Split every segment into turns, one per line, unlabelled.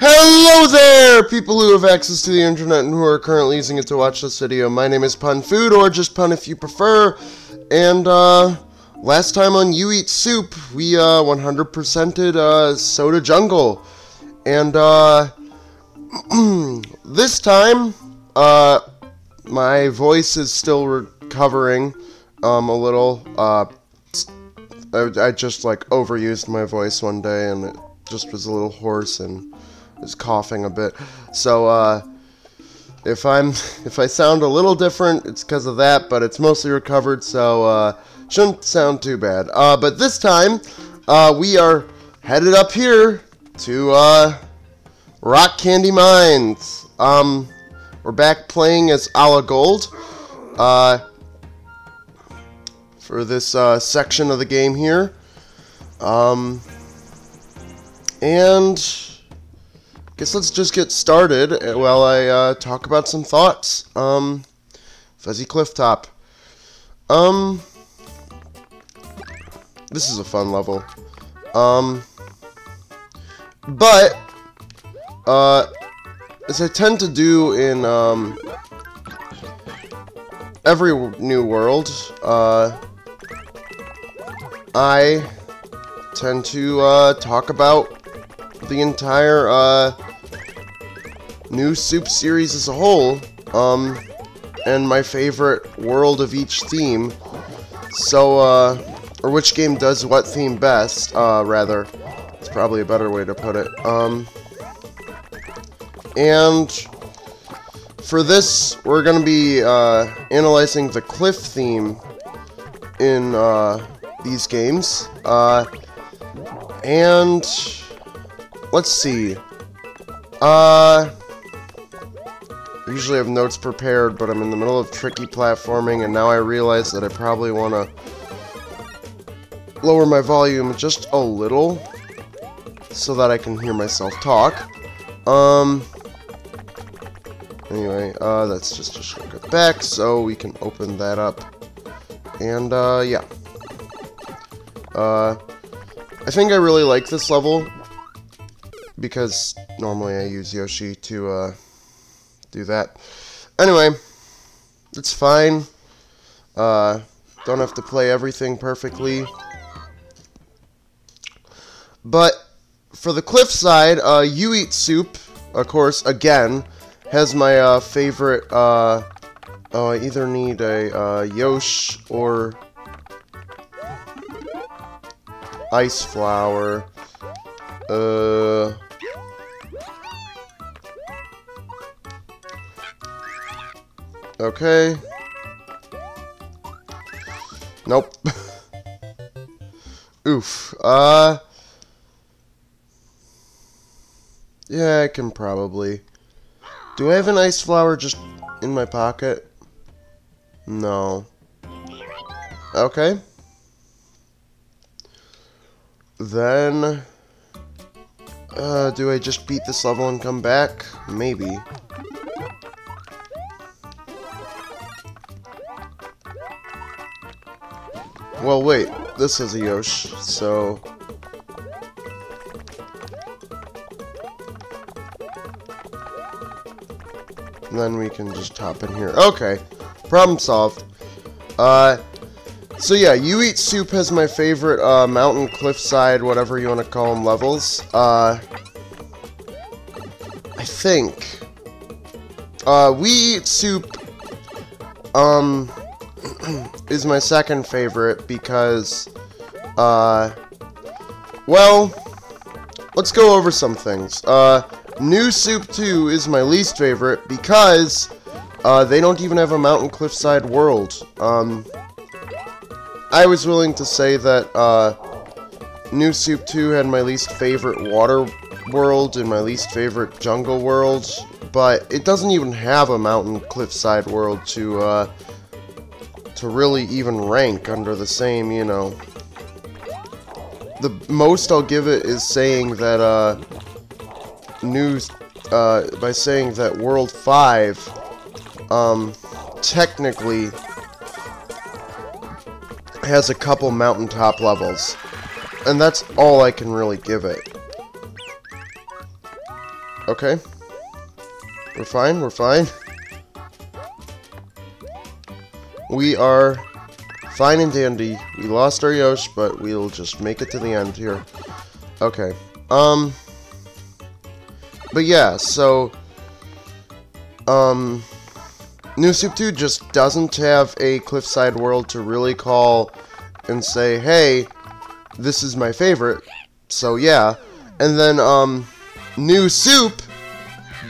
Hello there, people who have access to the internet and who are currently using it to watch this video. My name is Pun Food, or just Pun if you prefer, and last time on You Eat Soup, we 100%ed Soda Jungle, and this time, my voice is still recovering a little. I just like overused my voice one day, and it just was a little hoarse and is coughing a bit. So if I sound a little different, it's because of that, but it's mostly recovered, so shouldn't sound too bad. But this time we are headed up here to Rock Candy Mines. We're back playing as Ala Gold for this section of the game here. And guess let's just get started while I talk about some thoughts. Fuzzy Cliff Top. This is a fun level. But as I tend to do in every new world, I tend to talk about the entire new Soup series as a whole, and my favorite world of each theme. So, or which game does what theme best, rather. It's probably a better way to put it. And for this, we're going to be analyzing the cliff theme in these games. And let's see. I usually have notes prepared, but I'm in the middle of tricky platforming, and now I realize that I probably want to lower my volume just a little so that I can hear myself talk. Anyway, that's just a shortcut back, so we can open that up. And, yeah. I think I really like this level because normally I use Yoshi to, do that. Anyway, it's fine. Don't have to play everything perfectly. But for the cliff side, You Eat Soup, of course, again, has my favorite, I either need a Yosh or Ice Flower. Okay. Nope. Oof. Yeah, I can probably. Do I have an ice flower just in my pocket? No. Okay. Then, do I just beat this level and come back? Maybe. Well, wait, this is a Yosh, so... then we can just hop in here. Okay, problem solved. So yeah, You Eat Soup has my favorite, mountain, cliffside, whatever you want to call them, levels. I think... We Eat Soup, is my second favorite because, well, let's go over some things. New Soup 2 is my least favorite because, they don't even have a mountain cliffside world. I was willing to say that, New Soup 2 had my least favorite water world and my least favorite jungle world, but it doesn't even have a mountain cliffside world to really even rank under the same, you know. The most I'll give it is saying that, by saying that World 5, technically has a couple mountaintop levels. And that's all I can really give it. Okay. We're fine, we're fine. We are fine and dandy. We lost our Yosh, but we'll just make it to the end here. Okay. But yeah, so New Soup 2 just doesn't have a cliffside world to really call and say, hey, this is my favorite. So yeah. And then New Soup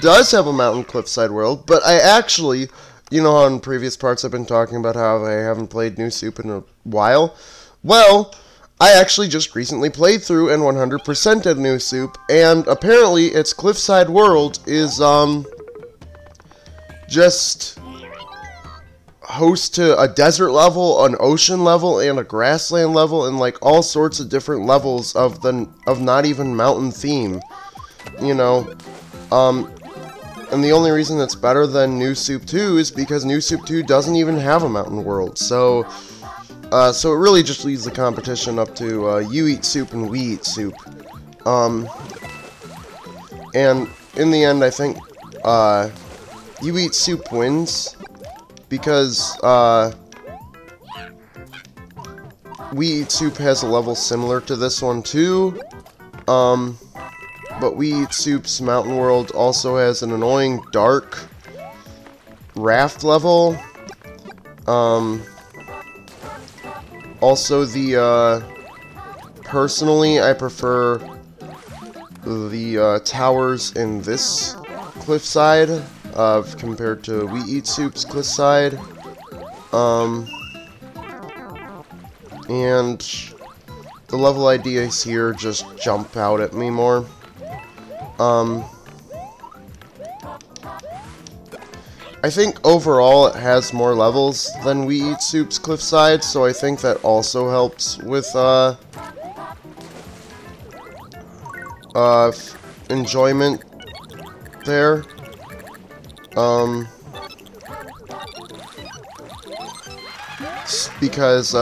does have a mountain cliffside world, but I actually, you know how in previous parts I've been talking about how I haven't played New Soup in a while? Well, I actually just recently played through and 100%ed New Soup, and apparently its cliffside world is just host to a desert level, an ocean level, and a grassland level, and like all sorts of different levels of not even mountain theme, you know. And the only reason it's better than New Soup 2 is because New Soup 2 doesn't even have a mountain world. So it really just leaves the competition up to you eat soup and we eat soup. And in the end, I think you eat soup wins because we eat soup has a level similar to this one too. But We Eat Soup's Mountain World also has an annoying dark raft level. Also personally, I prefer the towers in this cliffside compared to We Eat Soup's cliffside. And the level ideas here just jump out at me more. I think overall it has more levels than We Eat Soup's cliffside, so I think that also helps with enjoyment there. Because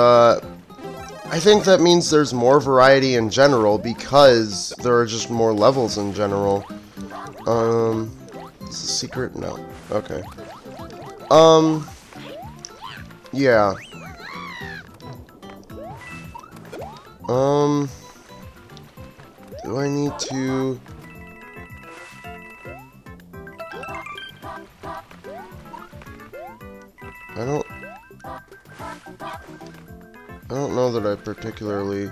I think that means there's more variety in general because there are just more levels in general. Is this a secret? No. Okay. Yeah. Do I need to... I don't know that I particularly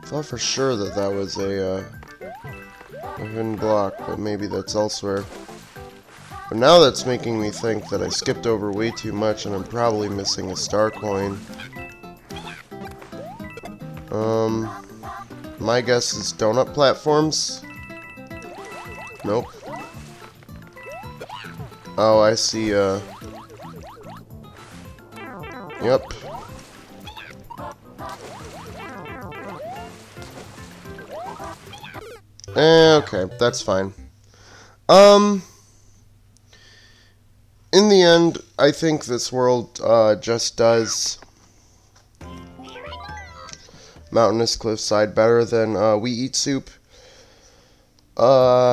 thought for sure that that was a hidden block, but maybe that's elsewhere. But now that's making me think that I skipped over way too much and I'm probably missing a star coin. My guess is donut platforms? Nope. Oh, I see, Yep. Okay, that's fine. In the end, I think this world, just does Mountainous Cliffside better than, We Eat Soup. But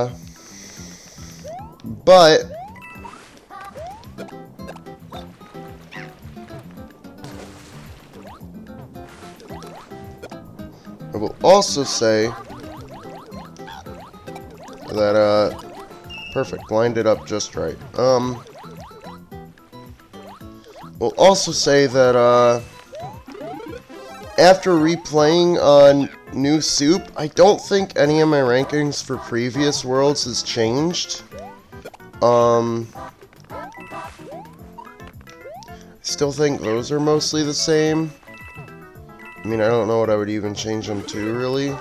I will also say that, perfect, lined it up just right. We'll also say that, after replaying, New Soup, I don't think any of my rankings for previous worlds has changed. I still think those are mostly the same. I mean, I don't know what I would even change them to, really.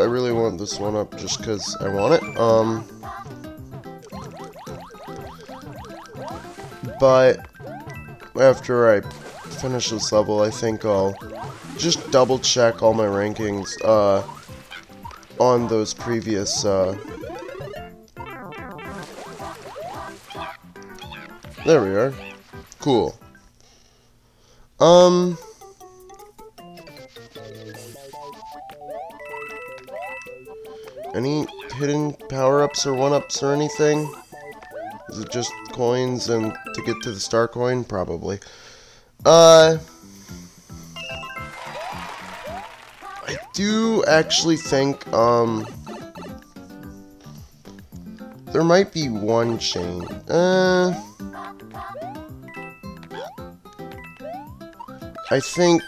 I really want this one up just because I want it. But after I finish this level, I think I'll just double check all my rankings, on those previous, there we are. Cool. Any hidden power-ups or one-ups or anything? Is it just coins and to get to the star coin? Probably. I do actually think, there might be one chain. I think...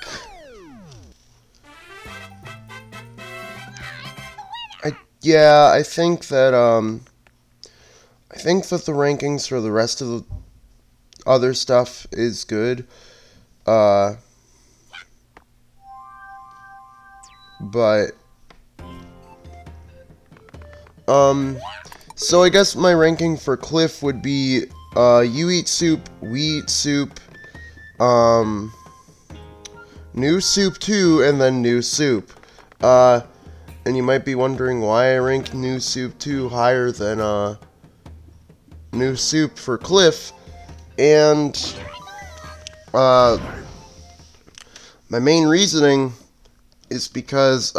I think that, the rankings for the rest of the other stuff is good. But... So I guess my ranking for Cliff would be, you eat soup, we eat soup, new soup 2, and then new soup. And you might be wondering why I rank new soup 2 higher than, new soup for Cliff. And, my main reasoning is because,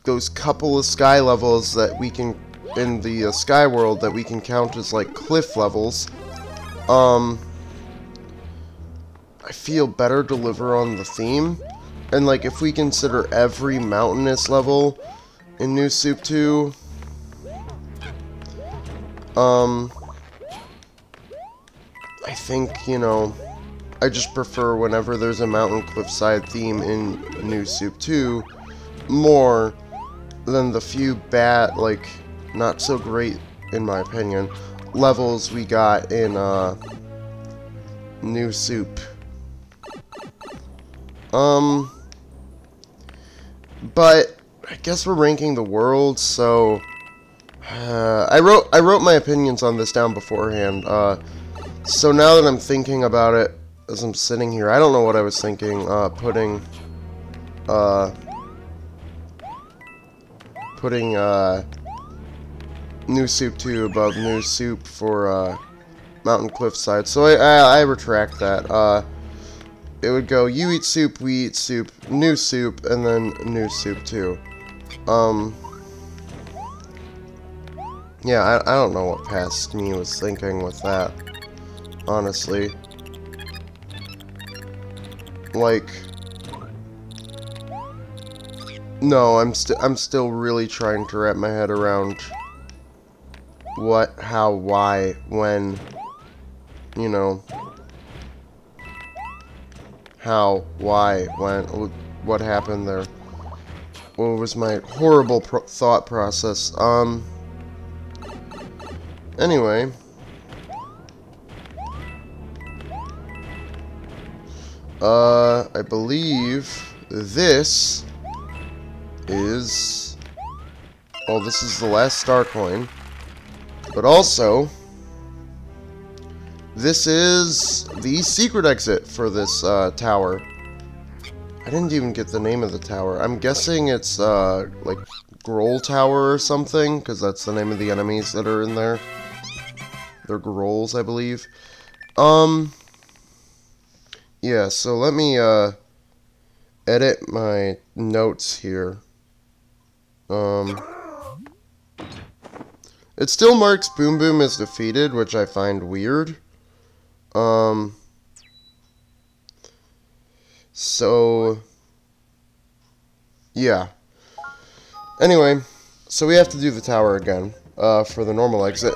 those couple of sky levels that we can, in the sky world, that we can count as, like, cliff levels, I feel better deliver on the theme. And, like, if we consider every mountainous level in New Soup 2, I think, you know, I just prefer whenever there's a mountain cliffside theme in New Soup 2 more than the few bad, like, not so great, in my opinion, levels we got in, New Soup. But I guess we're ranking the world, so I wrote my opinions on this down beforehand. So now that I'm thinking about it as I'm sitting here, I don't know what I was thinking. Putting New Soup 2 above New Soup for Mountain Cliffside. So I retract that. It would go, you eat soup, we eat soup, new soup, and then new soup 2. Yeah, I don't know what past me was thinking with that, honestly. Like, no, I'm still really trying to wrap my head around what, how, why, when, you know, how, why, when, what happened there. What was my horrible thought process? Anyway. I believe this is... Oh, this is the last star coin. But also, this is the secret exit for this tower. I didn't even get the name of the tower. I'm guessing it's like Groll Tower or something, because that's the name of the enemies that are in there. They're Grolls, I believe. Yeah, so let me edit my notes here. It still marks Boom Boom as defeated, which I find weird. So, yeah. Anyway, so we have to do the tower again, for the normal exit.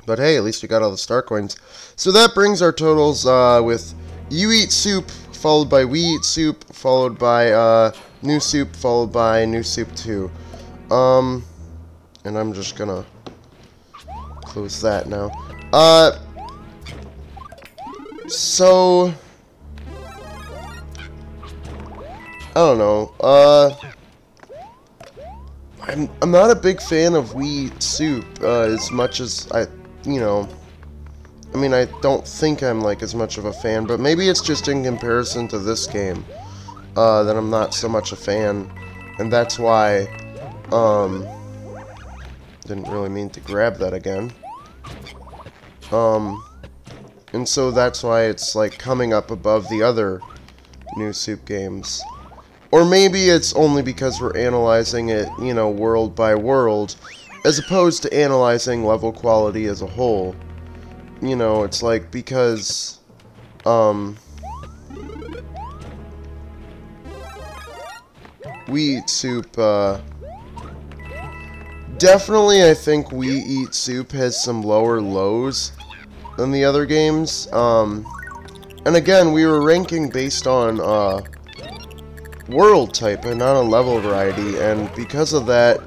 But hey, at least we got all the star coins. So that brings our totals, with you eat soup, followed by we eat soup, followed by, new soup, followed by new soup 2. And I'm just gonna close that now. So, I don't know, I'm not a big fan of we eat soup, as much as I mean, I don't think I'm, like, as much of a fan, but maybe it's just in comparison to this game, that I'm not so much a fan, and that's why, didn't really mean to grab that again, And so that's why it's like coming up above the other New Soup games. Or maybe it's only because we're analyzing it, you know, world by world, as opposed to analyzing level quality as a whole. You know, it's like because, We Eat Soup, definitely I think We Eat Soup has some lower lows than the other games. And again, we were ranking based on, world type and not on level variety, and because of that,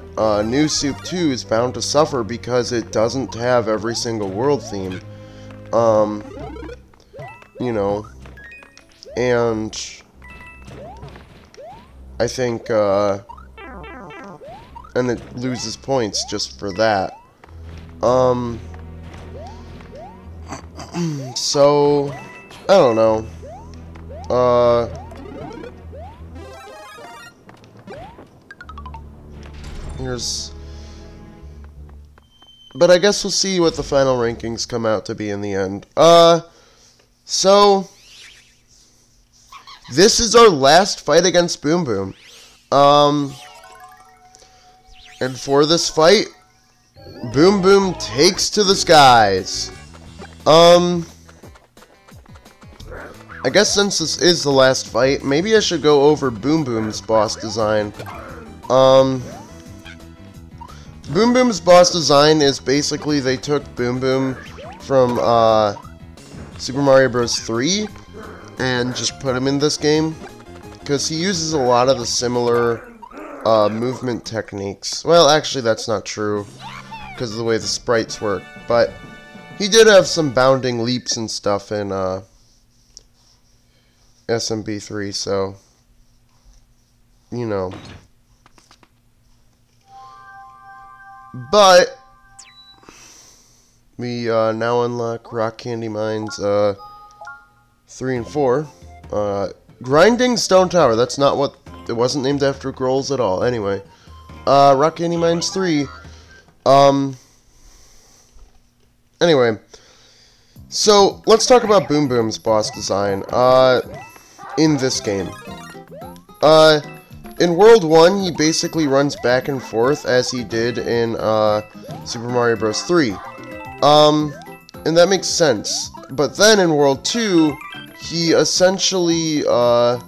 New Soup 2 is bound to suffer because it doesn't have every single world theme. You know, and I think, and it loses points just for that. So, I don't know. But I guess we'll see what the final rankings come out to be in the end. So, this is our last fight against Boom Boom. And for this fight, Boom Boom takes to the skies. I guess since this is the last fight, maybe I should go over Boom Boom's boss design. Boom Boom's boss design is basically they took Boom Boom from Super Mario Bros. 3 and just put him in this game, because he uses a lot of the similar movement techniques. Well, actually that's not true, because of the way the sprites work, but he did have some bounding leaps and stuff in NSMBU, so, you know. But we now unlock Rock Candy Mines 3 and 4. Grinding Stone Tower. That's not what it wasn't named after Grolls at all. Anyway, Rock Candy Mines 3. Anyway, so let's talk about Boom Boom's boss design. In this game. In World 1, he basically runs back and forth as he did in Super Mario Bros. 3. And that makes sense. But then in World 2, he essentially, I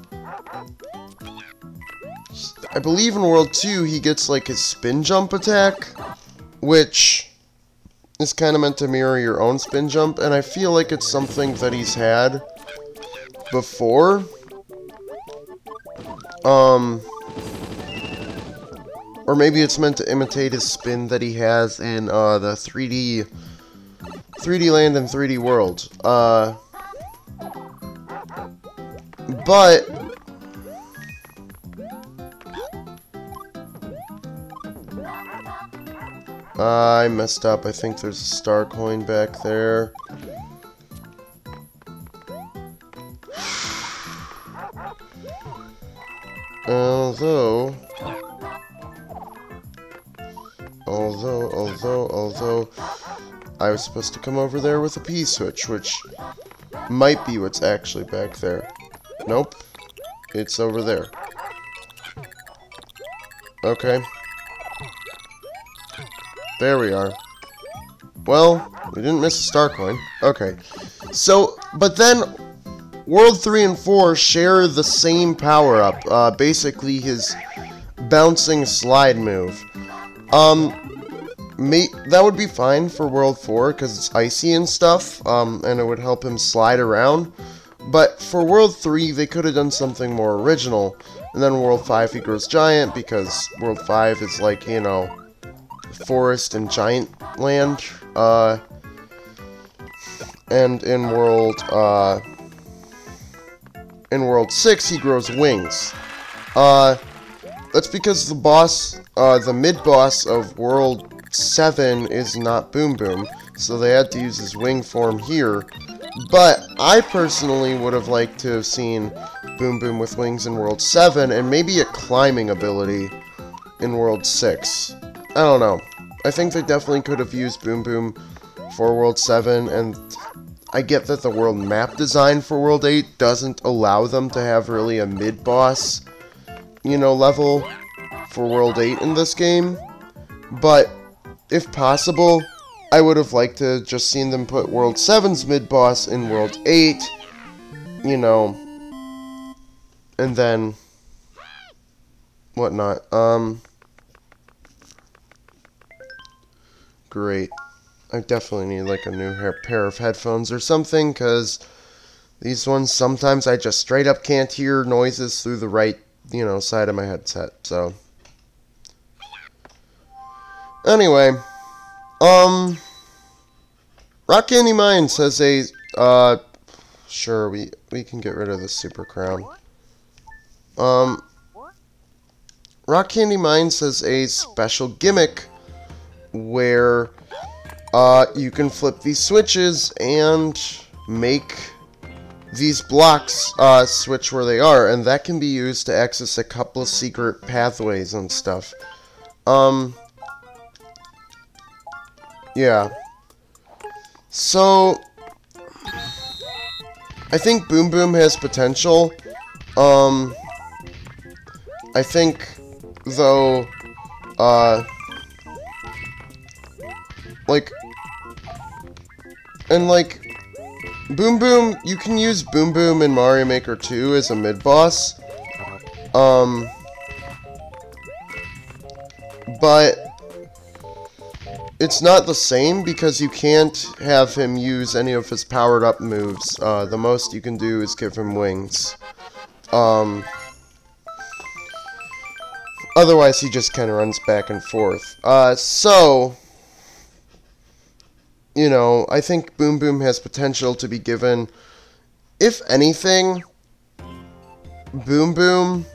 believe in World 2, he gets like his spin jump attack, which is kind of meant to mirror your own spin jump, and I feel like it's something that he's had before. Or maybe it's meant to imitate his spin that he has in the 3D Land and 3D World. But I messed up. I think there's a star coin back there. Although I was supposed to come over there with a P-switch, which might be what's actually back there. Nope. It's over there. Okay. There we are. Well, we didn't miss a star coin. Okay. So, but then World 3 and 4 share the same power-up. Basically his bouncing slide move. That would be fine for World 4 because it's icy and stuff, and it would help him slide around. But for World 3, they could have done something more original. And then World 5, he grows giant because World 5 is like, you know, forest and giant land. And in World 6, he grows wings. That's because the boss, the mid-boss of World 7 is not Boom Boom, so they had to use his wing form here. But I personally would have liked to have seen Boom Boom with wings in World 7, and maybe a climbing ability in World 6. I don't know. I think they definitely could have used Boom Boom for World 7, and I get that the world map design for World 8 doesn't allow them to have really a mid-boss, you know, level for World 8 in this game. But, if possible, I would have liked to just seen them put World 7's mid-boss in World 8, you know, and then whatnot. Great. I definitely need like a new pair of headphones or something, because these ones, sometimes I just straight up can't hear noises through the right, you know, side of my headset, so. Anyway, Rock Candy Mine says sure, we can get rid of this super crown. Rock Candy Mine says a special gimmick where you can flip these switches and make these blocks switch where they are, and that can be used to access a couple of secret pathways and stuff. Yeah. So, I think Boom Boom has potential. I think, though, Boom Boom, you can use Boom Boom in Mario Maker 2 as a mid-boss. But it's not the same because you can't have him use any of his powered-up moves. The most you can do is give him wings. Otherwise, he just kind of runs back and forth. So, you know, I think Boom Boom has potential to be given, if anything, Boom Boom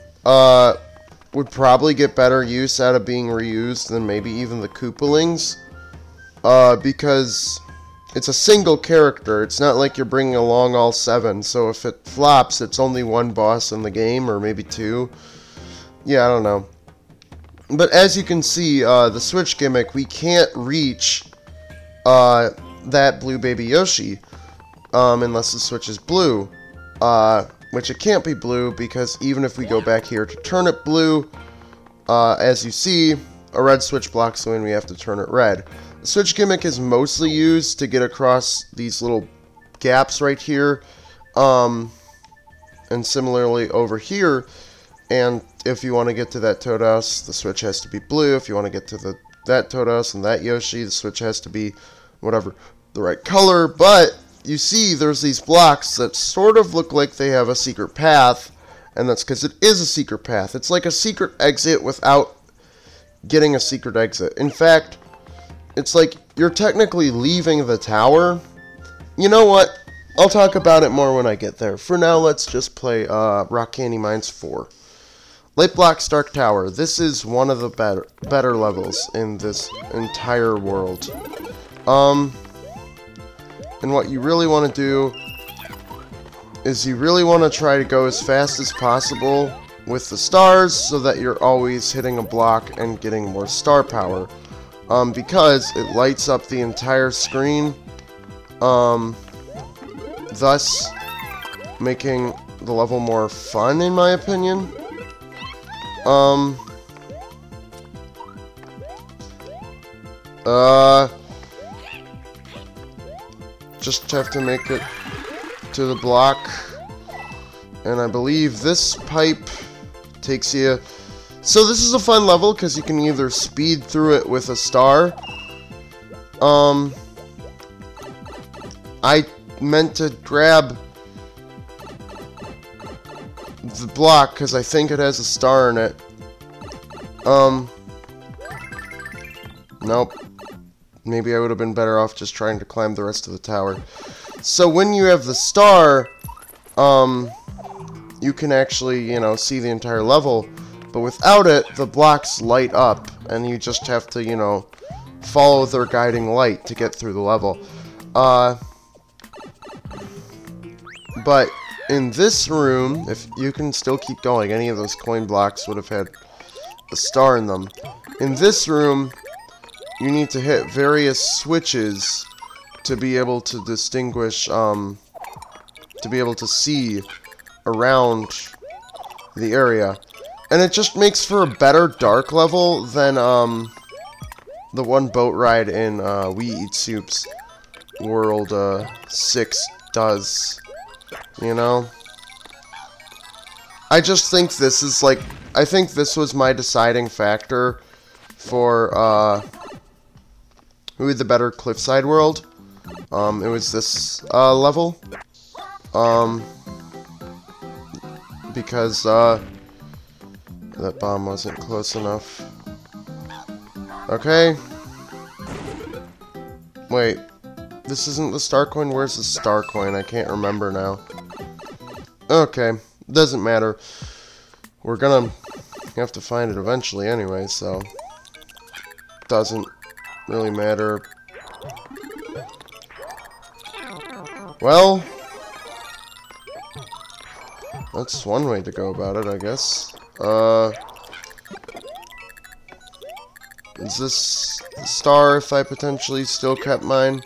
would probably get better use out of being reused than maybe even the Koopalings, because it's a single character. It's not like you're bringing along all 7, so if it flops, it's only one boss in the game, or maybe 2. Yeah, I don't know. But as you can see, the Switch gimmick, we can't reach that blue baby Yoshi, unless the Switch is blue, which it can't be blue, because even if we go back here to turn it blue, as you see, a red switch blocks the way and we have to turn it red. The Switch gimmick is mostly used to get across these little gaps right here, and similarly over here, and if you want to get to that Toad House, the Switch has to be blue. If you want to get to that Toad House and that Yoshi, the Switch has to be whatever, the right color. But you see there's these blocks that sort of look like they have a secret path, and that's because it is a secret path. It's like a secret exit without getting a secret exit. In fact, it's like you're technically leaving the tower. You know what? I'll talk about it more when I get there. For now, let's just play Rock Candy Mines 4. Light Block's Dark Tower. This is one of the better levels in this entire world. And what you really want to do is you really want to try to go as fast as possible with the stars so that you're always hitting a block and getting more star power. Because it lights up the entire screen, thus making the level more fun, in my opinion. Just have to make it to the block, and I believe this pipe takes you. So this is a fun level because you can either speed through it with a star. I meant to grab the block because I think it has a star in it. Nope. Maybe I would have been better off just trying to climb the rest of the tower. So when you have the star, you can actually, you know, see the entire level. But without it, the blocks light up, and you just have to, you know, follow their guiding light to get through the level. But in this room, if you can still keep going, any of those coin blocks would have had a star in them. In this room, you need to hit various switches to be able to distinguish, to be able to see around the area. And it just makes for a better dark level than, the one boat ride in, We Eat Soup's World, 6 does. You know? I just think this is, like, I think this was my deciding factor for, who had the better Cliffside World. It was this, level. Because, that bomb wasn't close enough. Okay. Wait. This isn't the star coin? Where's the star coin? I can't remember now. Okay. Doesn't matter. We're gonna have to find it eventually anyway, so... Doesn't really matter. Well... That's one way to go about it, I guess. Is this the star if I potentially still kept mine?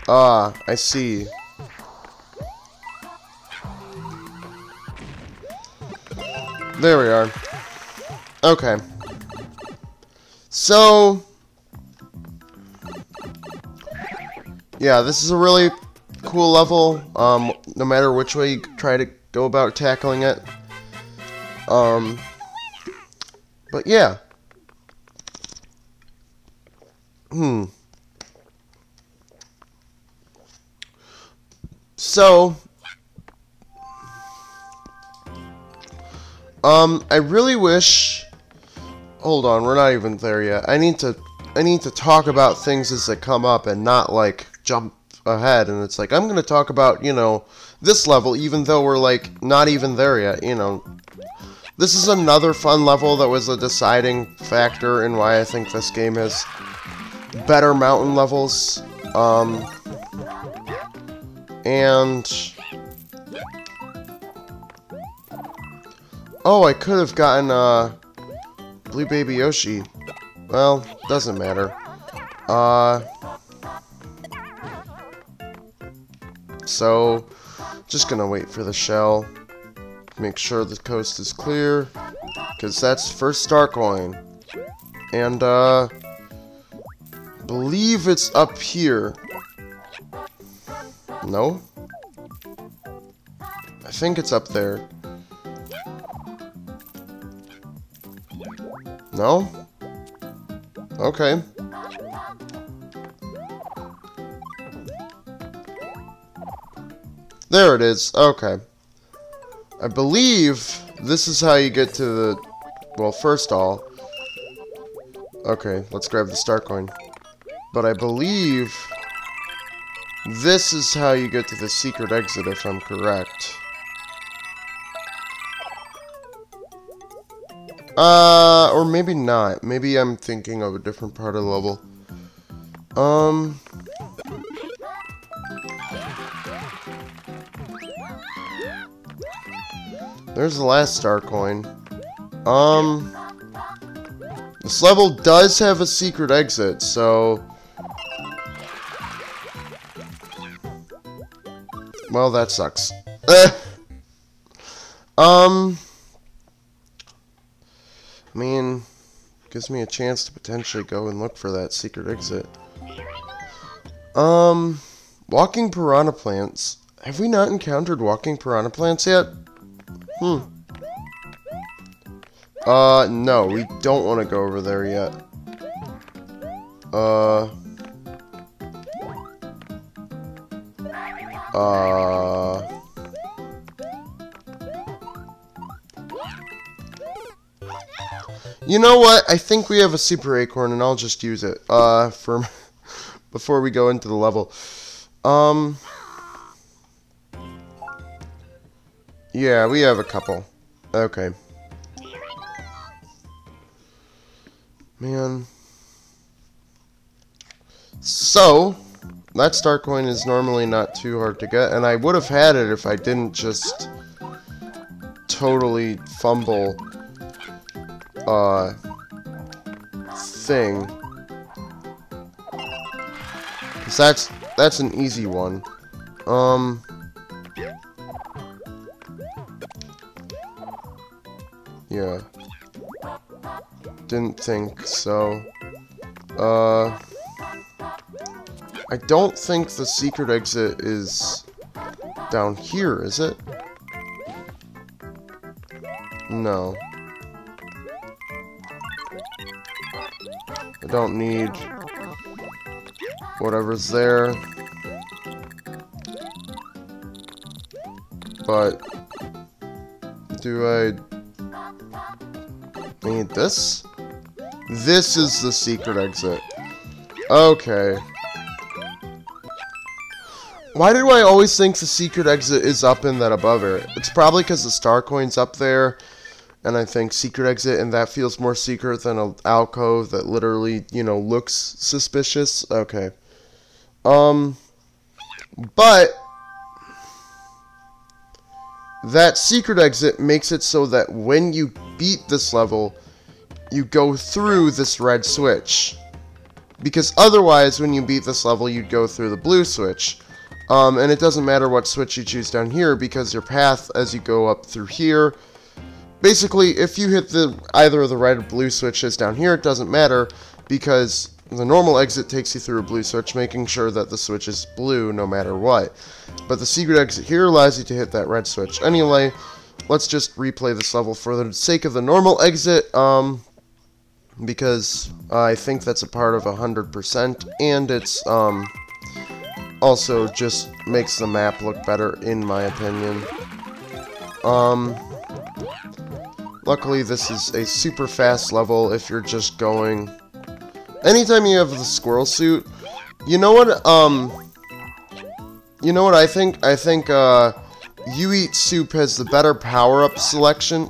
Ah, I see. There we are. Okay. So... yeah, this is a really cool level, no matter which way you try to go about tackling it. But yeah. So, I really wish... Hold on, we're not even there yet. I need to talk about things as they come up and not, like, jump ahead. And it's like, I'm going to talk about, you know, this level, even though we're, like, not even there yet, you know. This is another fun level that was a deciding factor in why I think this game has better mountain levels. And... oh, I could have gotten, Blue Baby Yoshi. Well, doesn't matter. So, just gonna wait for the shell. Make sure the coast is clear. Because that's first star coin. And, believe it's up here. No? I think it's up there. No? Okay. There it is. Okay. I believe this is how you get to the... well, first all... okay, let's grab the star coin. But I believe... this is how you get to the secret exit, if I'm correct. Or maybe not. Maybe I'm thinking of a different part of the level. There's the last star coin. This level does have a secret exit, so... well, that sucks. I mean, gives me a chance to potentially go and look for that secret exit. Walking piranha plants. Have we not encountered walking piranha plants yet? No, we don't want to go over there yet. You know what? I think we have a super acorn, and I'll just use it, for before we go into the level. Yeah, we have a couple. Okay. Man. So, that star coin is normally not too hard to get, and I would have had it if I didn't just totally fumble thing. So that's an easy one. Yeah. Didn't think so. I don't think the secret exit is down here, is it? No. I don't need whatever's there. But do I need this? This is the secret exit. Okay. Why do I always think the secret exit is up in that above area? It's probably because the star coin's up there, and I think secret exit, and that feels more secret than an alcove that literally, you know, looks suspicious. Okay. But that secret exit makes it so that when you beat this level, you go through this red switch. Because otherwise, when you beat this level, you'd go through the blue switch. And it doesn't matter what switch you choose down here, because your path as you go up through here, basically, if you hit either of the red or blue switches down here, it doesn't matter, because the normal exit takes you through a blue switch, making sure that the switch is blue no matter what. But the secret exit here allows you to hit that red switch. Anyway, let's just replay this level for the sake of the normal exit, because I think that's a part of 100%, and it's, also just makes the map look better, in my opinion. Luckily, this is a super fast level if you're just going. Anytime you have the squirrel suit, you know what I think? I think, You Eat Soup has the better power-up selection.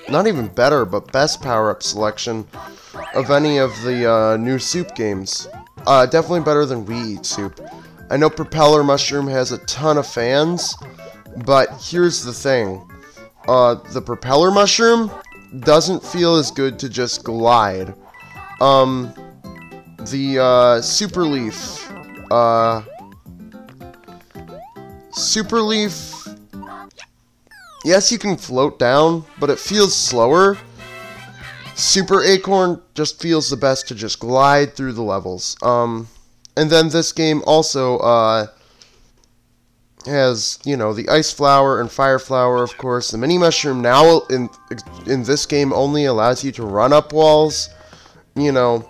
Not even better, but best power-up selection of any of the, new soup games. Definitely better than We Eat Soup. I know Propeller Mushroom has a ton of fans, but here's the thing. The Propeller Mushroom doesn't feel as good to just glide. The Super Leaf, yes, you can float down, but it feels slower. Super Acorn just feels the best to just glide through the levels. And then this game also has, you know, the Ice Flower and Fire Flower, of course. The Mini Mushroom now in this game only allows you to run up walls. You know,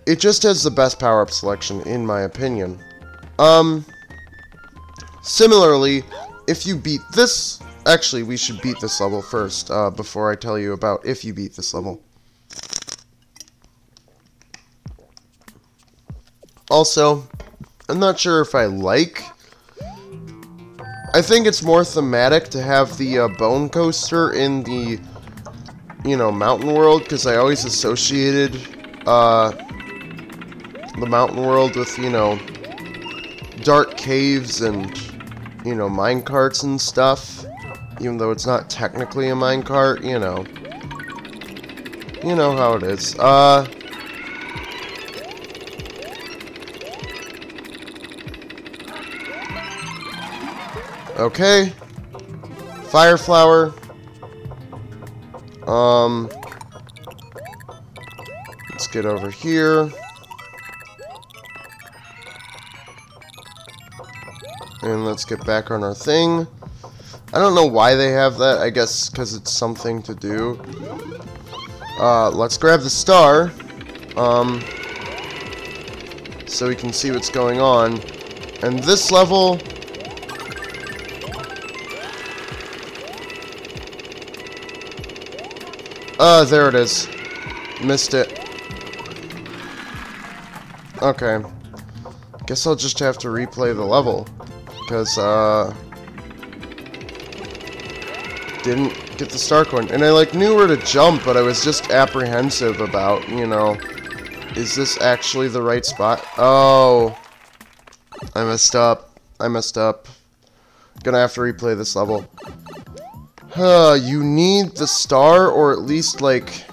it just has the best power-up selection, in my opinion. Similarly, if you beat this... Actually, we should beat this level first, before I tell you about if you beat this level. Also, I'm not sure if I like... I think it's more thematic to have the bone coaster in the, you know, mountain world, because I always associated the mountain world with, you know, dark caves and, you know, minecarts and stuff. Even though it's not technically a minecart, you know. You know how it is. Okay. Fire Flower. Let's get over here. And let's get back on our thing. I don't know why they have that. I guess because it's something to do. Let's grab the star. So we can see what's going on. And this level... there it is. Missed it. Okay. Guess I'll just have to replay the level. Because, didn't get the star coin. And I, like, knew where to jump, but I was just apprehensive about, you know, is this actually the right spot? Oh. I messed up. Gonna have to replay this level. You need the star, or at least, like,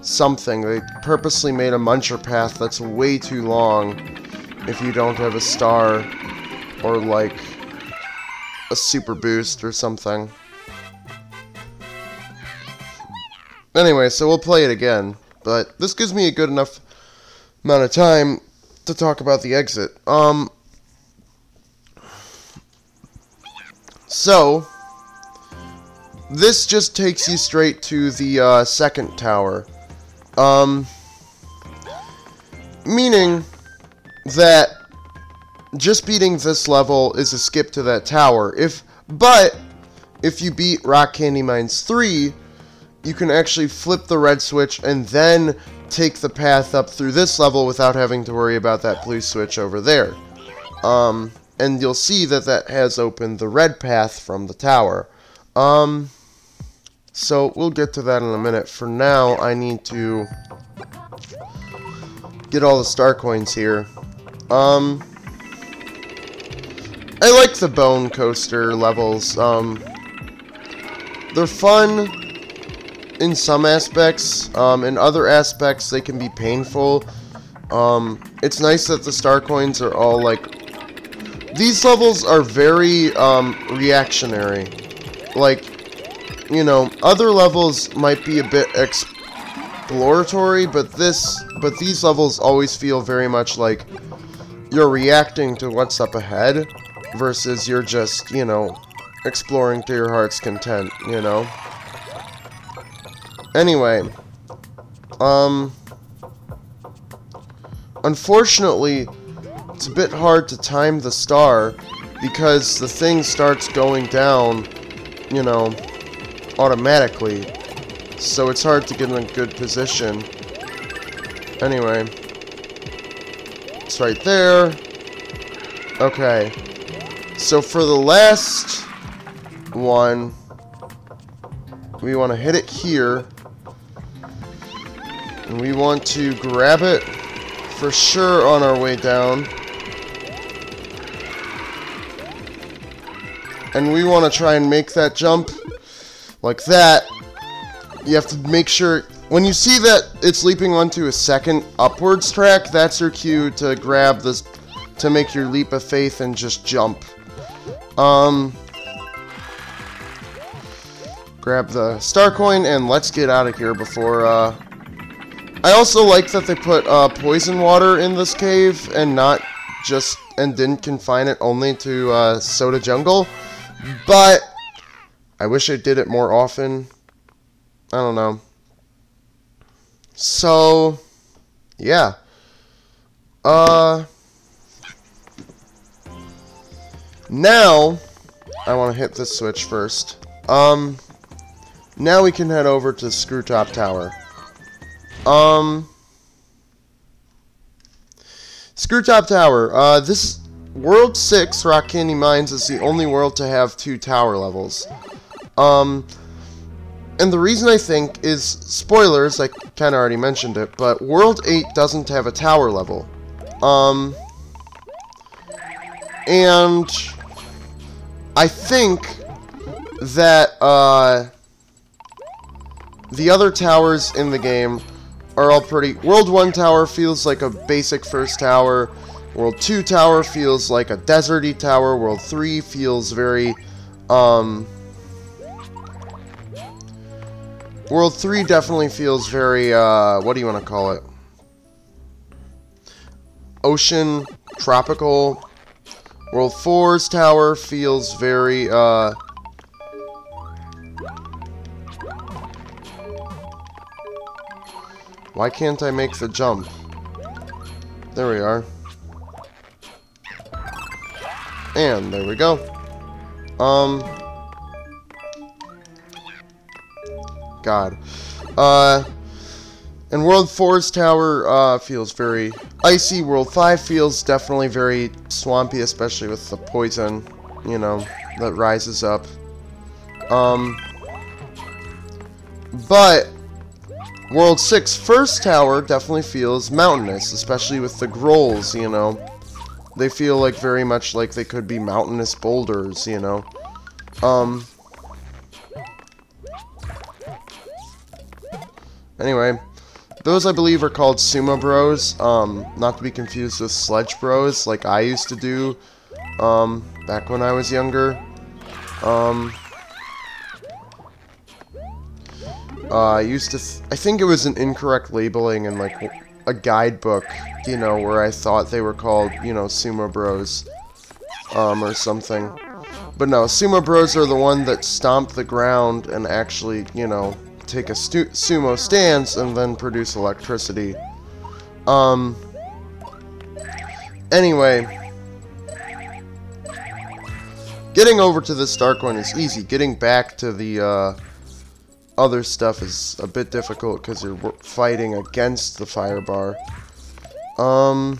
something. They purposely made a muncher path that's way too long. if you don't have a star or like a super boost or something. Anyway, so we'll play it again, but this gives me a good enough amount of time to talk about the exit. So this just takes you straight to the second tower. Meaning that just beating this level is a skip to that tower. But if you beat Rock Candy Mines 3, you can actually flip the red switch and then take the path up through this level without having to worry about that blue switch over there. And you'll see that that has opened the red path from the tower. So we'll get to that in a minute. For now, I need to get all the star coins here. I like the bone coaster levels. They're fun in some aspects. In other aspects, they can be painful. It's nice that the star coins are all like... These levels are very reactionary. Like, you know, other levels might be a bit exploratory, but these levels always feel very much like you're reacting to what's up ahead versus you're just, you know, exploring to your heart's content, you know? Anyway, unfortunately, it's a bit hard to time the star because the thing starts going down, you know, automatically. So it's hard to get in a good position. Anyway, it's right there. Okay. So for the last one, we want to hit it here. And we want to grab it for sure on our way down. And we want to try and make that jump like that. You have to make sure, when you see that it's leaping onto a second upwards track, that's your cue to grab this, to make your leap of faith and just jump. Grab the star coin and let's get out of here before, I also like that they put, poison water in this cave and not just, and didn't confine it only to, Soda Jungle. But I wish I did it more often. I don't know. So, yeah. Now, I want to hit this switch first. Now we can head over to Screwtop Tower. Screwtop Tower. This World 6, Rock Candy Mines, is the only world to have 2 tower levels. And the reason I think is, spoilers, I kind of already mentioned it, but World 8 doesn't have a tower level. And I think that, the other towers in the game are all pretty... World 1 tower feels like a basic first tower. World 2 tower feels like a deserty tower. World 3 feels very, World 3 definitely feels very, what do you want to call it? Ocean, tropical. World 4's tower feels very, why can't I make the jump? There we are. And there we go. God. And World 4's tower, feels very icy. World 5 feels definitely very swampy, especially with the poison, you know, that rises up. But World 6 first tower definitely feels mountainous, especially with the grolls, you know. They feel like very much like they could be mountainous boulders, you know. Anyway, Those, I believe, are called Sumo Bros. Not to be confused with Sledge Bros, like I used to do, back when I was younger. I used to, I think it was an incorrect labeling in, like, a guidebook, you know, where I thought they were called, you know, Sumo Bros, or something. But no, Sumo Bros are the one that stomp the ground and actually, you know, take a sumo stance and then produce electricity. Anyway, getting over to this dark one is easy. Getting back to the, other stuff is a bit difficult because you're fighting against the fire bar. I'm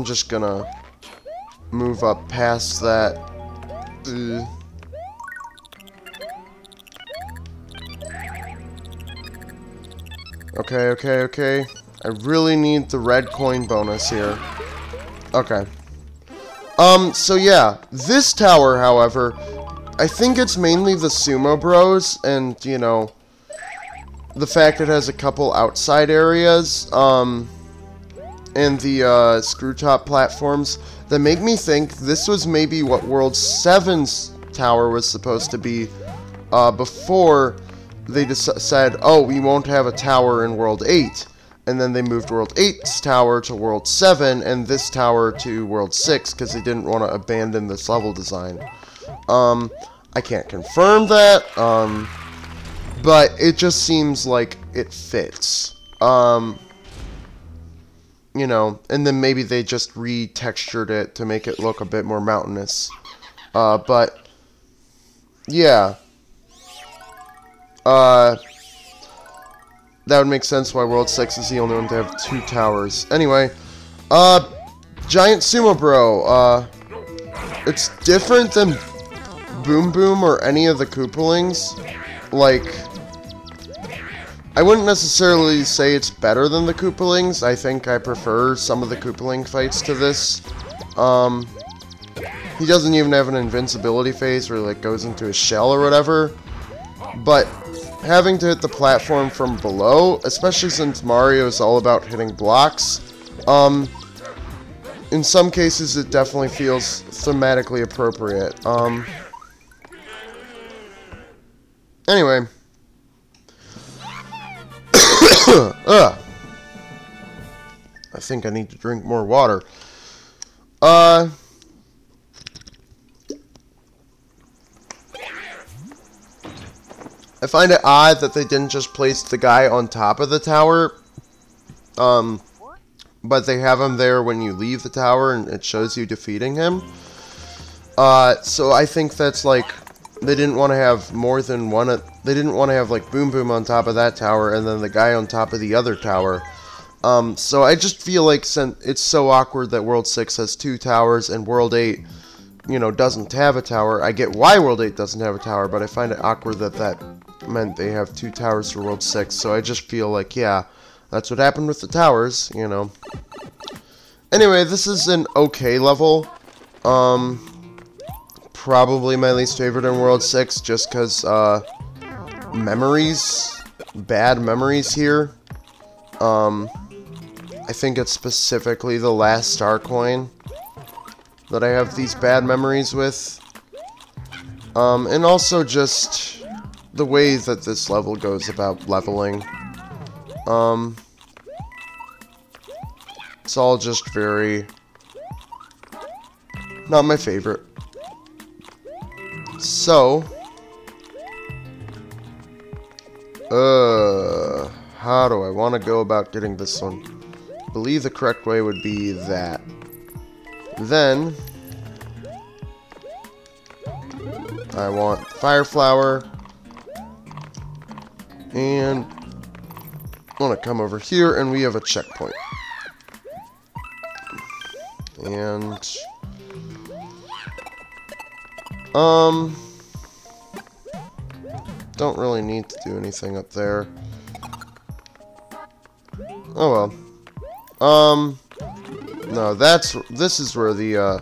just gonna move up past that. Okay. I really need the red coin bonus here. Okay. So yeah, this tower, however, I think it's mainly the Sumo Bros, and, you know, the fact it has a couple outside areas, and the, screw top platforms that make me think this was maybe what World 7's tower was supposed to be, before they said, oh, we won't have a tower in World 8. And then they moved World 8's tower to World 7 and this tower to World 6 because they didn't want to abandon this level design. I can't confirm that, but it just seems like it fits. You know, and then maybe they just retextured it to make it look a bit more mountainous. But, yeah. That would make sense why World 6 is the only one to have 2 towers. Anyway, Giant Sumo Bro, it's different than Boom Boom or any of the Koopalings. Like, I wouldn't necessarily say it's better than the Koopalings. I think I prefer some of the Koopaling fights to this. He doesn't even have an invincibility phase where he, like, goes into his shell or whatever. But having to hit the platform from below, especially since Mario is all about hitting blocks, in some cases it definitely feels thematically appropriate. Anyway. I think I need to drink more water. I find it odd that they didn't just place the guy on top of the tower, but they have him there when you leave the tower and it shows you defeating him. So I think that's like, they didn't want to have more than one, they didn't want to have like Boom Boom on top of that tower and then the guy on top of the other tower. So I just feel like it's so awkward that World 6 has 2 towers and World 8, you know, doesn't have a tower. I get why World 8 doesn't have a tower, but I find it awkward that that meant they have 2 towers for World 6. So I just feel like, yeah, that's what happened with the towers, you know. Anyway, this is an okay level. Probably my least favorite in World 6, just because, memories, bad memories here. I think it's specifically the last star coin that I have these bad memories with. And also just the way that this level goes about leveling. It's all just very, not my favorite. So, how do I want to go about getting this one? I believe the correct way would be that. Then, I want Fire Flower, and I want to come over here, and we have a checkpoint. And don't really need to do anything up there. Oh well. No, this is where the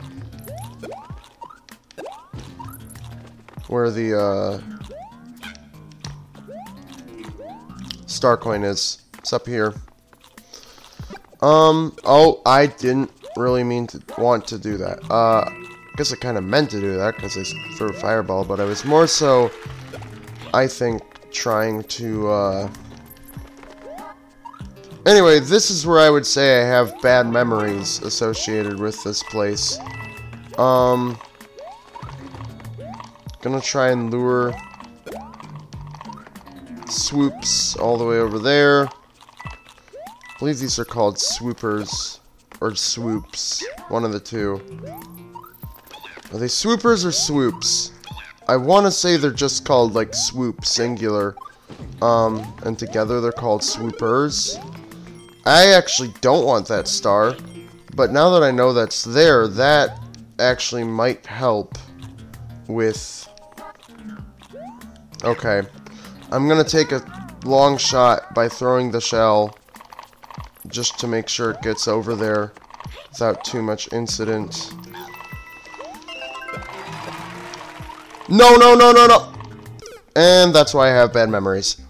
star coin is. It's up here. Oh, I didn't really want to do that. I guess I kind of meant to do that because I threw a fireball, but I was more so, I think, trying to, Anyway, this is where I would say I have bad memories associated with this place. Gonna try and lure swoops all the way over there. I believe these are called swoopers or swoops, one of the two. Are they swoopers or swoops? I want to say they're just called like swoop singular, and together they're called swoopers. I actually don't want that star, but now that I know that's there, that actually might help with... Okay, I'm gonna take a long shot by throwing the shell just to make sure it gets over there without too much incident. No, no, no, no, no! And that's why I have bad memories.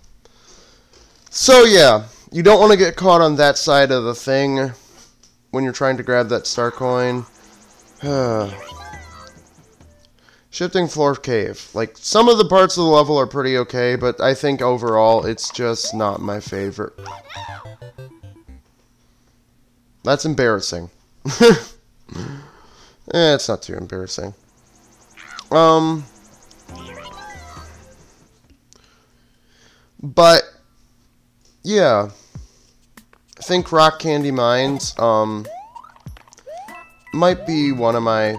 So yeah, you don't want to get caught on that side of the thing when you're trying to grab that star coin. Shifting floor cave. Like, some of the parts of the level are pretty okay, but I think overall it's just not my favorite. That's embarrassing. It's not too embarrassing. But yeah, I think Rock Candy Mines might be one of my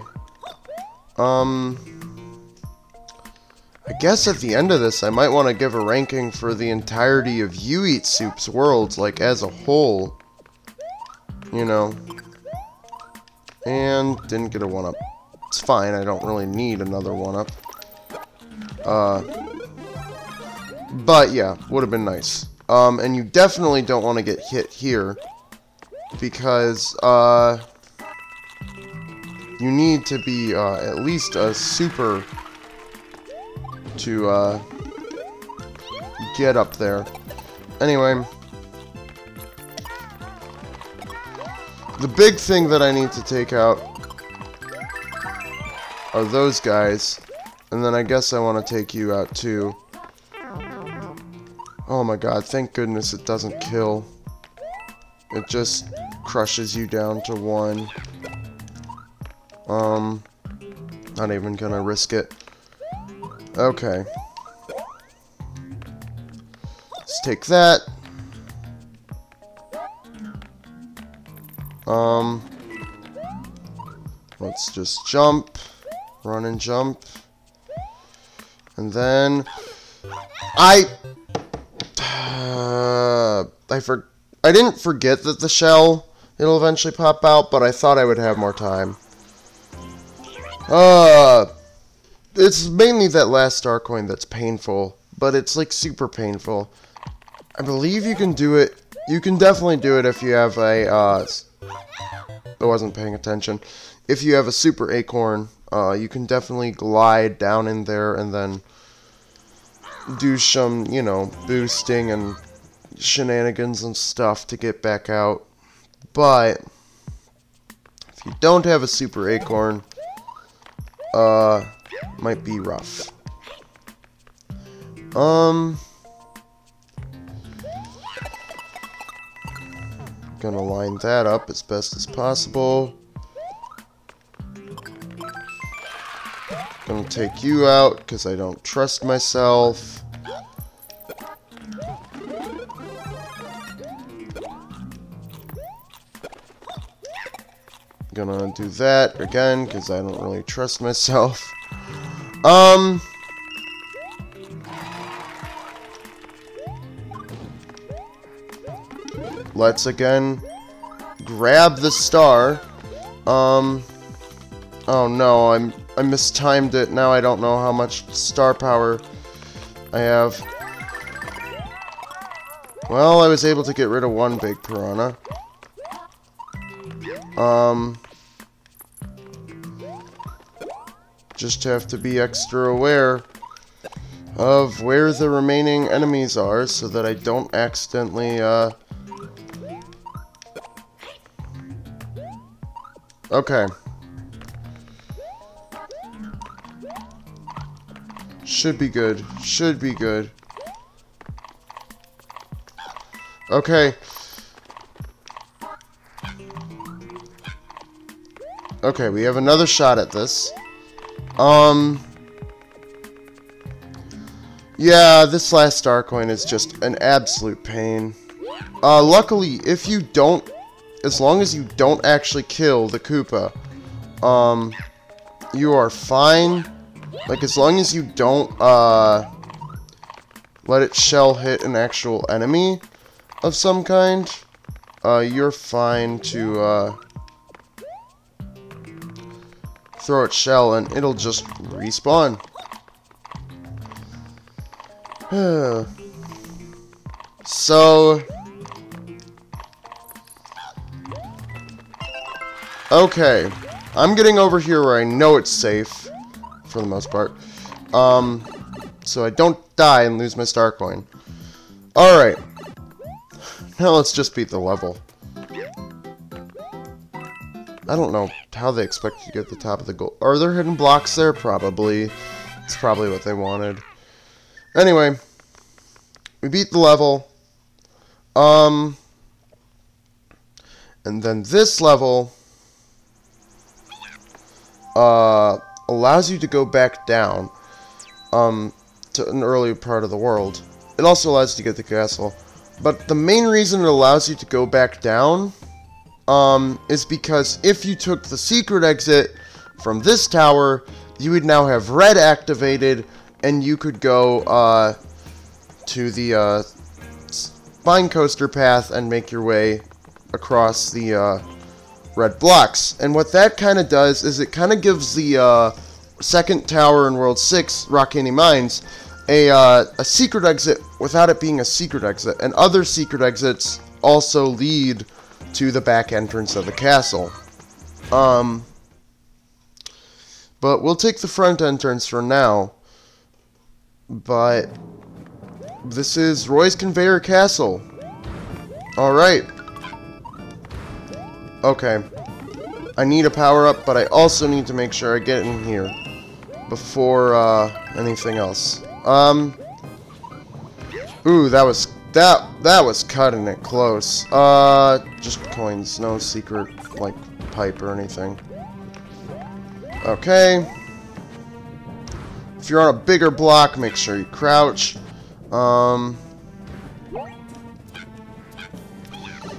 I guess at the end of this I might want to give a ranking for the entirety of You Eat Soup's worlds, like as a whole, you know. And didn't get a 1-up. It's fine, I don't really need another 1-up. But yeah, would have been nice. And you definitely don't want to get hit here, because you need to be at least a super to get up there. Anyway, the big thing that I need to take out are those guys, and then I guess I want to take you out too. Oh my god, thank goodness it doesn't kill. It just crushes you down to 1. Not even gonna risk it. Okay. Let's take that. Let's just jump. Run and jump. And then... I didn't forget that the shell, it'll eventually pop out, but I thought I would have more time. It's mainly that last star coin that's painful, but it's like super painful. I believe you can do it. You can definitely do it if you have a, I wasn't paying attention. If you have a super acorn, you can definitely glide down in there and then do some, you know, boosting and shenanigans and stuff to get back out. But if you don't have a super acorn, might be rough. Gonna line that up as best as possible. Gonna take you out because I don't trust myself. Gonna do that again because I don't really trust myself. Let's again grab the star. Oh no, I mistimed it. Now I don't know how much star power I have. Well, I was able to get rid of one big piranha. Just have to be extra aware of where the remaining enemies are so that I don't accidentally Okay. Should be good. Should be good. Okay. Okay, we have another shot at this. Yeah, this last star coin is just an absolute pain. Luckily, if you don't, as long as you don't actually kill the Koopa, you are fine. Like, as long as you don't, let its shell hit an actual enemy of some kind, you're fine to, throw its shell and it'll just respawn. So, okay, I'm getting over here where I know it's safe, for the most part, so I don't die and lose my star coin. Alright, now let's just beat the level. I don't know how they expect you to get to the top of the goal. Are there hidden blocks there? Probably. It's probably what they wanted. Anyway, we beat the level. And then this level allows you to go back down to an earlier part of the world. It also allows you to get the castle. But the main reason it allows you to go back down is because if you took the secret exit from this tower, you would now have red activated, and you could go to the spine coaster path and make your way across the red blocks. And what that kind of does is it kind of gives the second tower in World 6, Rock Candy Mines, a secret exit without it being a secret exit. And other secret exits also lead to the back entrance of the castle. But we'll take the front entrance for now. But this is Roy's Conveyor Castle. Alright. Okay. I need a power-up, but I also need to make sure I get in here before anything else. Ooh, that was cutting it close. Just coins, no secret like pipe or anything. Okay. If you're on a bigger block, make sure you crouch.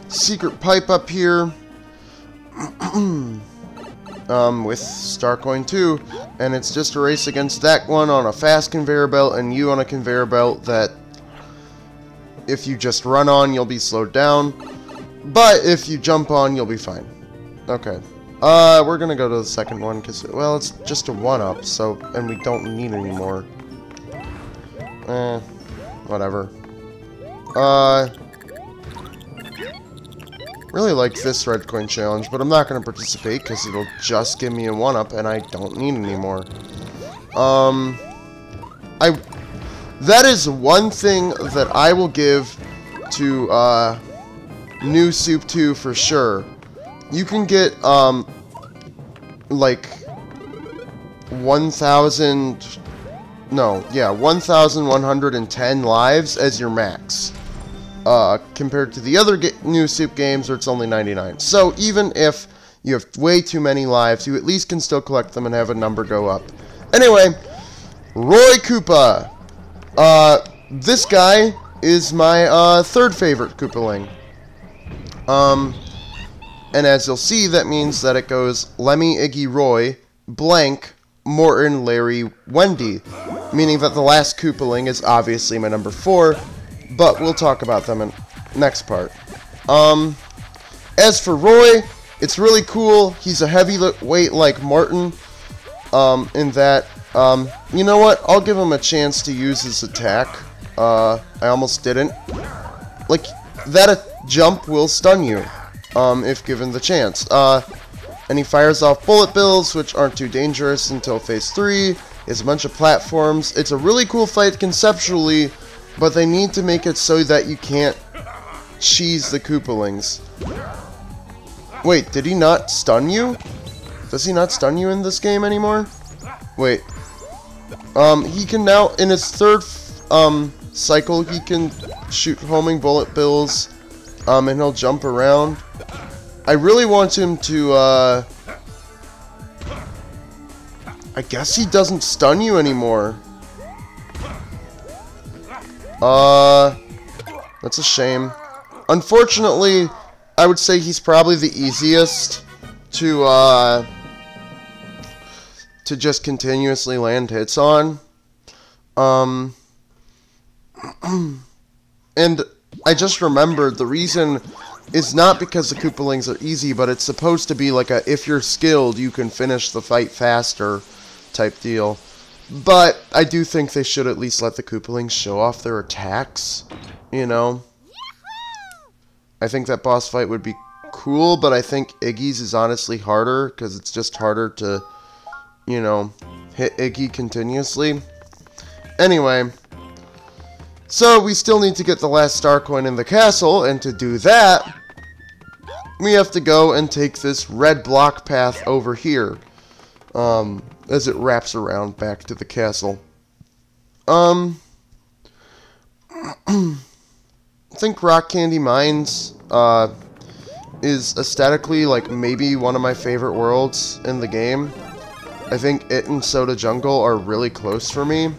Secret pipe up here. With Star Coin 2, and it's just a race against that one on a fast conveyor belt and you on a conveyor belt that if you just run on, you'll be slowed down, but if you jump on, you'll be fine. Okay. We're gonna go to the second one because, well, it's just a one-up, so, and we don't need any more. Whatever. Really like this red coin challenge, but I'm not going to participate because it'll just give me a one-up and I don't need any more. That is one thing that I will give to New Soup 2 for sure. You can get like 1,110 lives as your max. Compared to the other New Soup games where it's only 99. So even if you have way too many lives, you at least can still collect them and have a number go up. Anyway, Roy Koopa. This guy is my third favorite Koopaling. And as you'll see, that means that it goes Lemmy, Iggy, Roy, blank, Morton, Larry, Wendy. Meaning that the last Koopaling is obviously my number 4. But we'll talk about them in next part. As for Roy, it's really cool. He's a heavyweight like Martin. In that, you know what? I'll give him a chance to use his attack. I almost didn't. Like, that jump will stun you, if given the chance. And he fires off bullet bills, which aren't too dangerous until phase 3. He has a bunch of platforms. It's a really cool fight conceptually. But they need to make it so that you can't cheese the Koopalings. Wait, did he not stun you? Does he not stun you in this game anymore? Wait. He can now, in his third, cycle, he can shoot homing bullet bills, and he'll jump around. I really want him to, I guess he doesn't stun you anymore. That's a shame. Unfortunately, I would say he's probably the easiest to just continuously land hits on. And I just remembered the reason is not because the Koopalings are easy, but it's supposed to be like a, if you're skilled, you can finish the fight faster type deal. But I do think they should at least let the Koopalings show off their attacks, you know? I think that boss fight would be cool, but I think Iggy's is honestly harder, because it's just harder to, you know, hit Iggy continuously. Anyway, so we still need to get the last star coin in the castle, and to do that, we have to go and take this red block path over here, as it wraps around back to the castle. I think Rock Candy Mines, is aesthetically, like, maybe one of my favorite worlds in the game. I think it and Soda Jungle are really close for me.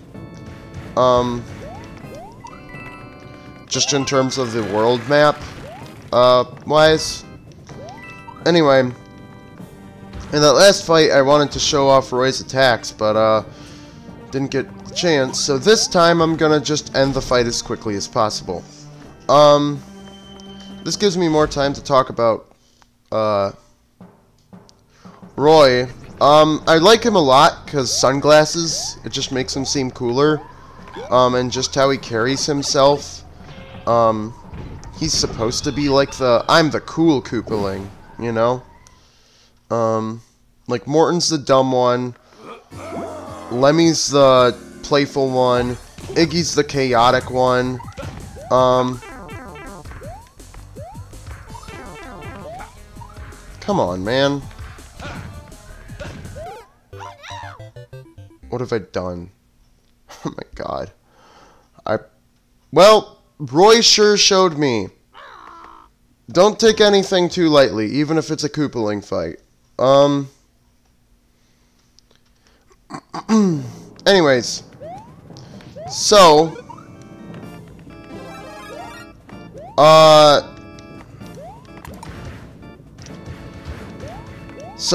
Just in terms of the world map, wise. Anyway, in that last fight, I wanted to show off Roy's attacks, but, didn't get the chance. So this time, I'm gonna just end the fight as quickly as possible. This gives me more time to talk about, Roy. I like him a lot, because sunglasses, it just makes him seem cooler. And just how he carries himself. He's supposed to be like the, I'm the cool Koopaling, you know? Like, Morton's the dumb one. Lemmy's the playful one. Iggy's the chaotic one. Come on, man. What have I done? Oh my god. Well, Roy sure showed me. Don't take anything too lightly, even if it's a Koopaling fight. Anyways. So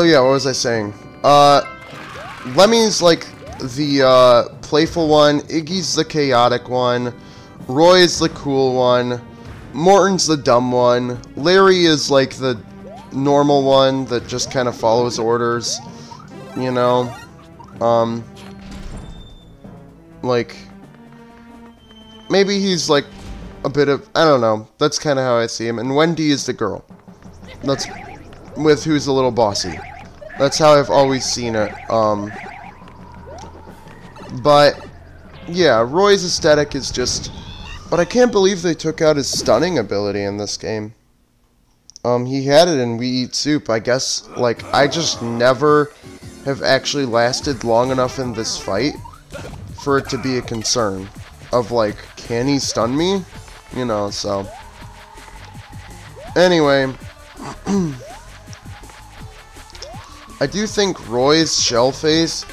yeah, what was I saying? Lemmy's like the playful one, Iggy's the chaotic one, Roy's the cool one, Morton's the dumb one, Larry is like the normal one that just kind of follows orders, you know? Like, maybe he's like a bit of, I don't know, that's kind of how I see him, and Wendy is the girl. That's with who's a little bossy. That's how I've always seen it. But yeah, Roy's aesthetic is just, but I can't believe they took out his stunning ability in this game. He had it in We Eat Soup. I guess, like, I just never have actually lasted long enough in this fight for it to be a concern of, like, can he stun me? You know, so. Anyway. I do think Roy's shell phase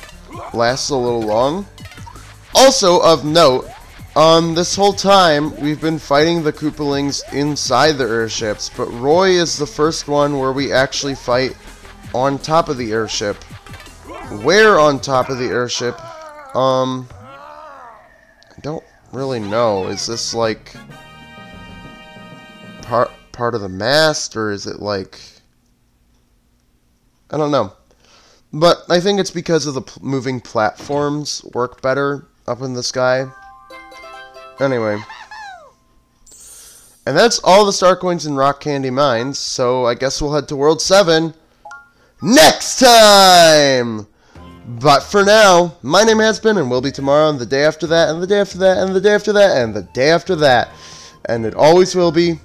lasts a little long. Also, of note, this whole time, we've been fighting the Koopalings inside the airships, but Roy is the first one where we actually fight on top of the airship. Where on top of the airship? I don't really know. Is this, like, part of the mast, or is it, like, I don't know. But I think it's because of the moving platforms work better up in the sky. Anyway. And that's all the star coins in Rock Candy Mines, so I guess we'll head to World 7 next time! But for now, my name has been and will be tomorrow, and the day after that, and the day after that, and the day after that, and the day after that. And it always will be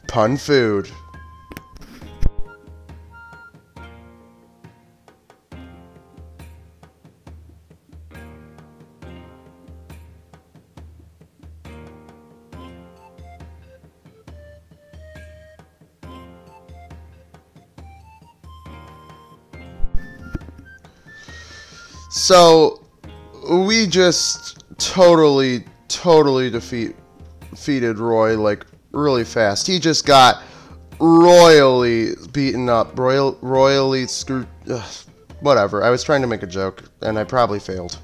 Pun Food. So we just totally defeated Roy like really fast. He just got royally beaten up, royally screwed. Whatever. I was trying to make a joke and I probably failed.